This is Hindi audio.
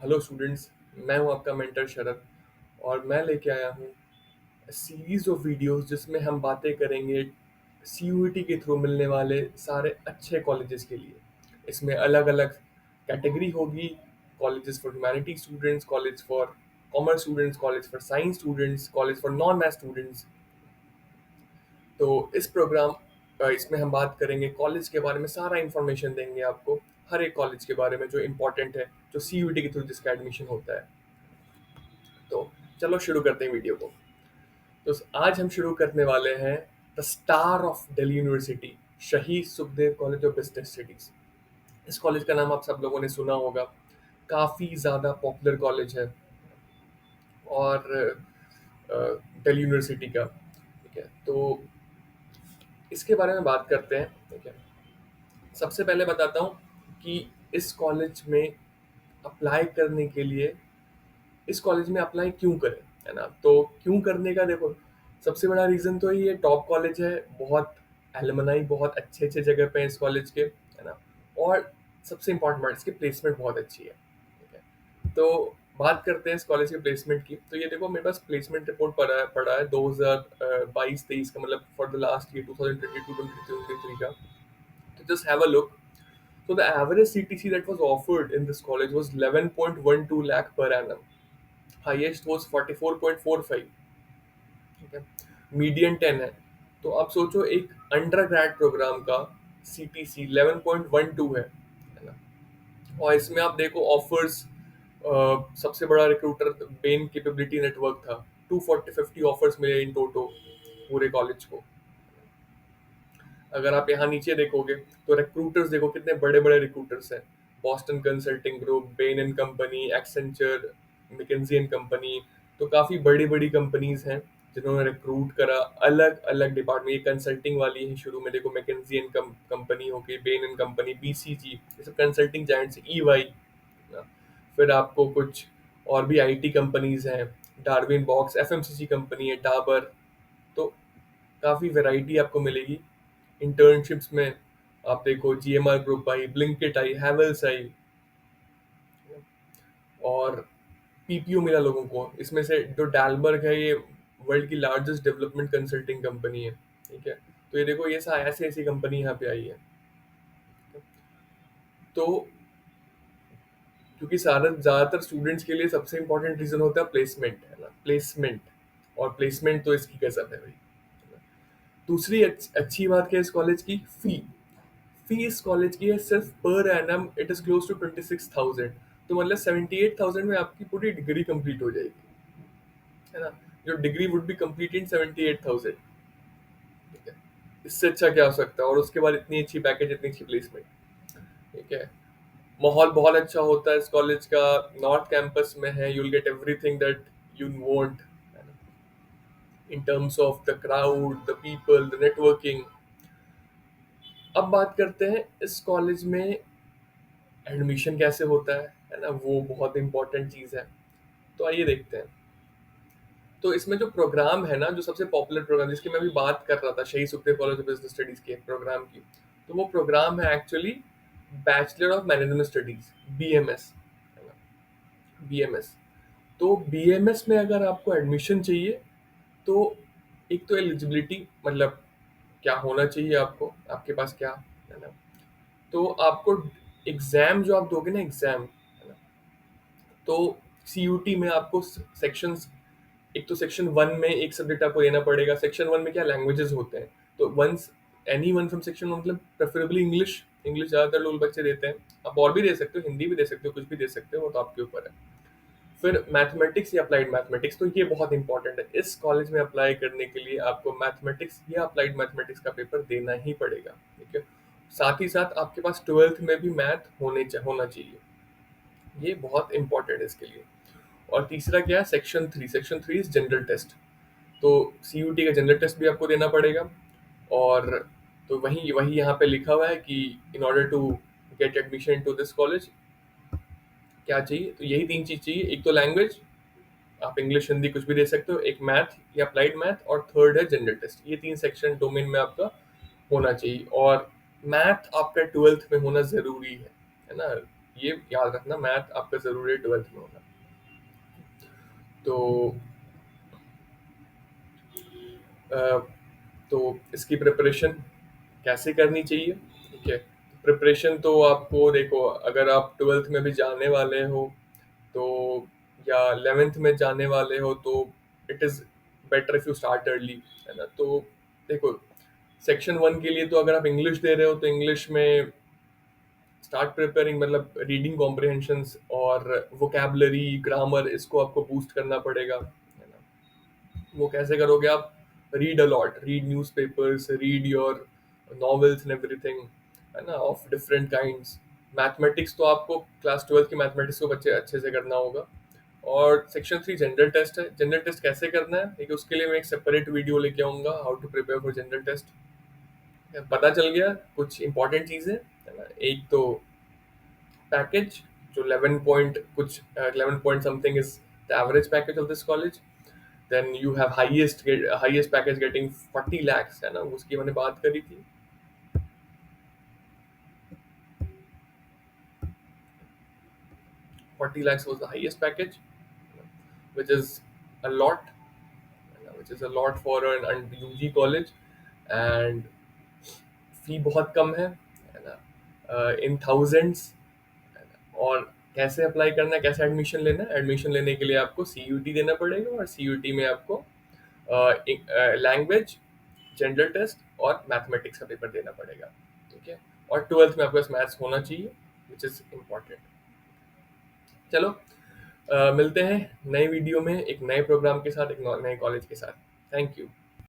Hello students. मैं हूं आपका मेंटर शरद और मैं लेके आया हूं सीरीज ऑफ वीडियोस जिसमें हम बातें करेंगे सीयूईटी के थ्रू मिलने वाले सारे अच्छे कॉलेजेस के लिए। इसमें अलग अलग कैटेगरी होगी। Colleges for humanity students, college for commerce students, college for science students, college for non math students. तो इस प्रोग्राम इसमें हम बात करेंगे कॉलेज के बारे में, सारा इन्फॉर्मेशन देंगे आपको हर एक कॉलेज के बारे में जो इम्पोर्टेंट है, जो सीयूईटी के थ्रू जिसका एडमिशन होता है। तो चलो शुरू करते हैं वीडियो को। तो आज हम शुरू करने वाले हैं the star of Delhi university, Shaheed Sukhdev college of business studies. इस कॉलेज का नाम आप सब लोगों ने सुना होगा, काफ़ी ज़्यादा पॉपुलर कॉलेज है और दिल्ली यूनिवर्सिटी का। ठीक है, तो इसके बारे में बात करते हैं। ठीक है, सबसे पहले बताता हूँ कि इस कॉलेज में अप्लाई करने के लिए, इस कॉलेज में अप्लाई क्यों करें, है ना। तो क्यों करने का देखो, सबसे बड़ा रीज़न तो ये टॉप कॉलेज है, बहुत एलुमनाई बहुत अच्छे अच्छे जगह पे हैं इस कॉलेज के, है ना। और सबसे इम्पोर्टेंट बात, इसकी प्लेसमेंट बहुत अच्छी है। ठीक है, तो बात करते हैं इस कॉलेज के प्लेसमेंट की। तो ये देखो, मेरे पास प्लेसमेंट रिपोर्ट पड़ा है 2022-23 का, मतलब फॉर द लास्ट ईयर 2022-23 का। तो just have a look. So the average CTC that was offered in this college was 11.12 lakh per annum. Highest was 44.45. ठीक है, मीडियन 10 है। तो आप सोचो, एक अंडर ग्रेड प्रोग्राम का CTC 11.12 है ना। और इसमें आप देखो ऑफर्स, सबसे बड़ा रिक्रूटर बेन कैपेबिलिटी नेटवर्क था। 240-50 ऑफर्स मिले इन टोटो पूरे कॉलेज को। अगर आप यहाँ नीचे देखोगे तो रिक्रूटर्स देखो, कितने बड़े बड़े रिक्रूटर्स हैं। Boston Consulting Group, Bain and Company, Accenture, McKinsey and Company. तो काफ़ी बड़ी बड़ी कंपनीज हैं जिन्होंने रिक्रूट करा। अलग अलग डिपार्टमेंट, ये कंसल्टिंग वाली है शुरू में, देखो मैकेंजी एंड कंपनी हो गई, बेन एंड कंपनी, BCG, ये सब कंसल्टिंग जायंट्स, EY ना। फिर आपको कुछ और भी IT कंपनीज हैं, डार्विन बॉक्स, FMCG कंपनी है, डाबर। तो काफ़ी वैरायटी आपको मिलेगी। इंटर्नशिप्स में आप देखो, GMR ग्रुप आई, ब्लिंकिट आई, हैवेल्स आई, और PPO मिला लोगों को। इसमें से जो डालबर्ग है, ये वर्ल्ड की लार्जेस्ट डेवलपमेंट कंसल्टिंग कंपनी है। ठीक है, तो ये देखो, ये ऐसी ऐसी कंपनी यहाँ पे आई है। तो क्योंकि सारे ज़्यादातर स्टूडेंट्स के लिए सबसे इंपॉर्टेंट रीज़न होता है प्लेसमेंट, है ना, प्लेसमेंट। और प्लेसमेंट तो इसकी गजब है भाई। दूसरी अच्छी बात क्या है इस कॉलेज की, फीस कॉलेज की है सिर्फ पर एनम इट इज क्लोज टू 26,000। तो मतलब 78,000 में आपकी पूरी डिग्री कंप्लीट हो जाएगी, है ना। जो degree would be complete in 78,000। ठीक है, इससे अच्छा क्या हो सकता है। और उसके बाद इतनी अच्छी पैकेज, इतनी अच्छी प्लेसमेंट। ठीक है, माहौल बहुत अच्छा होता है इस कॉलेज का। नॉर्थ कैंपस में है, you'll get everything that you want in terms of the crowd, the people, the networking. अब बात करते हैं इस कॉलेज में एडमिशन कैसे होता है ना, वो बहुत इंपॉर्टेंट चीज़ है। तो आइए देखते हैं। तो इसमें जो प्रोग्राम है ना, जो सबसे पॉपुलर प्रोग्राम जिसकी मैं अभी बात कर रहा था, शहीद Sukhdev college of business studies के प्रोग्राम की, तो वो प्रोग्राम है actually bachelor of management studies, BMS, है ना, BMS। तो BMS में अगर आपको एडमिशन चाहिए, तो एक तो एलिजिबिलिटी, मतलब क्या होना चाहिए आपको, आपके पास क्या, है ना। तो आपको एग्जाम जो आप दोगे ना, एग्जाम, है ना, तो CUT में आपको सेक्शंस, एक तो सेक्शन 1 में एक सब्जेक्ट आपको लेना पड़ेगा। सेक्शन 1 में क्या लैंग्वेजेस होते हैं, तो once any one from section 1, मतलब प्रेफरेबली इंग्लिश। इंग्लिश ज़्यादातर लोग बच्चे देते हैं, आप और भी दे सकते हो, हिंदी भी दे सकते हो, कुछ भी दे सकते हो, वो तो आपके ऊपर है। फिर मैथमेटिक्स या अप्लाइड मैथमेटिक्स, तो ये बहुत इंपॉर्टेंट है। इस कॉलेज में अप्लाई करने के लिए आपको मैथमेटिक्स या अप्लाइड मैथमेटिक्स का पेपर देना ही पड़ेगा। ठीक है, साथ ही साथ आपके पास 12th में भी मैथ होना चाहिए, ये बहुत इंपॉर्टेंट है इसके लिए। और तीसरा क्या है, सेक्शन 3 इज जनरल टेस्ट। तो CUT का जनरल टेस्ट भी आपको देना पड़ेगा। और तो वही वही यहाँ पे लिखा हुआ है कि in order to get admission to this college क्या चाहिए, तो यही 3 चीज़ चाहिए। एक तो लैंग्वेज, आप इंग्लिश हिंदी कुछ भी दे सकते हो, एक मैथ या अप्लाइड मैथ, और थर्ड है जनरल टेस्ट। ये 3 सेक्शन डोमेन में आपका होना चाहिए। और मैथ आपका 12th में होना ज़रूरी है ना। ये याद रखना, मैथ आपका जरूरी है 12th में होना। तो अ, तो इसकी प्रिपरेशन कैसे करनी चाहिए, ठीक है। प्रिपरेशन तो आपको देखो, अगर आप 12th में भी जाने वाले हो तो, या 11th में जाने वाले हो तो, it is better if you start early, है ना। तो देखो, सेक्शन 1 के लिए तो अगर आप इंग्लिश दे रहे हो तो इंग्लिश में स्टार्ट प्रिपेयरिंग, मतलब रीडिंग कॉम्प्रिहेंशंस और वोकैबलरी, ग्रामर, इसको आपको बूस्ट करना पड़ेगा, है ना। वो कैसे करोगे आप? Read a lot, read newspapers, read your novels and everything, है ना, ऑफ डिफरेंट काइंड्स। मैथमेटिक्स तो आपको क्लास 12th की मैथमेटिक्स को बच्चे अच्छे से करना होगा। और सेक्शन 3 जनरल टेस्ट है। जनरल टेस्ट कैसे करना है, ठीक है, उसके लिए मैं एक सेपरेट वीडियो लेके आऊंगा, how to prepare for general test. पता चल गया कुछ इंपॉर्टेंट चीजें, है ना। एक तो पैकेज, जो 11 पॉइंट कुछ 11 point something is the average package of this college. Then you have highest package getting 40 lakhs, है ना, उसकी मैंने बात करी थी। 40 lakhs was the highest package, which is a lot, for an UG college, and फी बहुत कम है ना, इन थाउजेंड्स। और कैसे अप्लाई करना है, कैसे एडमिशन लेना है? एडमिशन लेने के लिए आपको CUT देना पड़ेगा, और CUT में आपको लैंग्वेज, जनरल टेस्ट और मैथमेटिक्स का पेपर देना पड़ेगा, ठीक है। और 12th में आपके पास मैथ्स होना चाहिए, विच इज़ इम्पॉर्टेंट। चलो, मिलते हैं नए वीडियो में एक नए प्रोग्राम के साथ, एक नए कॉलेज के साथ। Thank you.